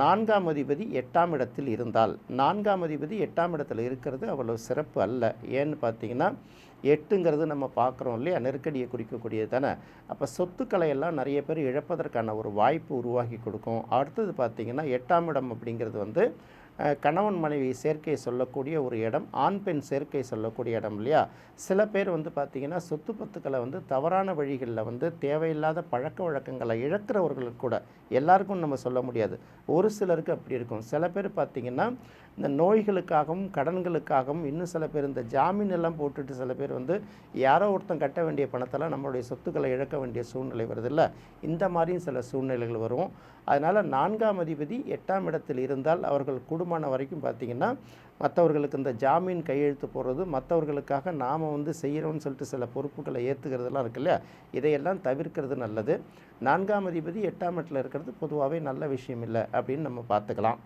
4ஆம் அதிபதி 8ஆம் இடத்தில் இருந்தால், 4ஆம் அதிபதி 8ஆம் இடத்துல இருக்கிறது அவ்வளவு சிறப்பு அல்ல. ஏன்னு பார்த்தீங்கன்னா, 8ங்கிறது நம்ம பார்க்குறோம் இல்லையா, நெருக்கடியை குறிக்கக்கூடியது தானே. அப்போ சொத்துக்களை எல்லாம் நிறைய பேர் இழப்பதற்கான ஒரு வாய்ப்பு உருவாக்கி கொடுக்கும். அடுத்தது பார்த்தீங்கன்னா 8ஆம் இடம் அப்படிங்கிறது வந்து கணவன் மனைவி சேர்க்கை சொல்லக்கூடிய ஒரு இடம், ஆண் பெண் சேர்க்கை சொல்லக்கூடிய இடம் இல்லையா. சில பேர் வந்து பார்த்திங்கன்னா சொத்து பத்துக்களை வந்து தவறான வழிகளில் வந்து தேவையில்லாத பழக்க வழக்கங்களை இழக்கிறவர்களுக்கு கூட, எல்லாருக்கும் நம்ம சொல்ல முடியாது, ஒரு சிலருக்கு அப்படி இருக்கும். சில பேர் பார்த்திங்கன்னா இந்த நோய்களுக்காகவும் கடன்களுக்காகவும், இன்னும் சில பேர் இந்த ஜாமீன் எல்லாம் போட்டுட்டு சில பேர் வந்து யாரோ ஒருத்தன் கட்ட வேண்டிய பணத்தெல்லாம் நம்மளுடைய சொத்துக்களை இழக்க வேண்டிய சூழ்நிலை வருதில்ல. இந்த மாதிரியும் சில சூழ்நிலைகள் வரும். அதனால் 4ஆம் அதிபதி 8ஆம் இடத்தில் இருந்தால் அவர்கள் கூடுமான வரைக்கும் பார்த்திங்கன்னா மற்றவர்களுக்கு இந்த ஜாமீன் கையெழுத்து போடுறது, மற்றவர்களுக்காக நாம் வந்து செய்கிறோன்னு சொல்லிட்டு சில பொறுப்புகளை ஏற்றுக்கிறதுலாம் இருக்கு இல்லையா, இதையெல்லாம் தவிர்க்கிறது நல்லது. 4ஆம் அதிபதி 8ஆம் இடத்துல இருக்கிறது பொதுவாகவே நல்ல விஷயம் இல்லை அப்படின்னு நம்ம பார்த்துக்கலாம்.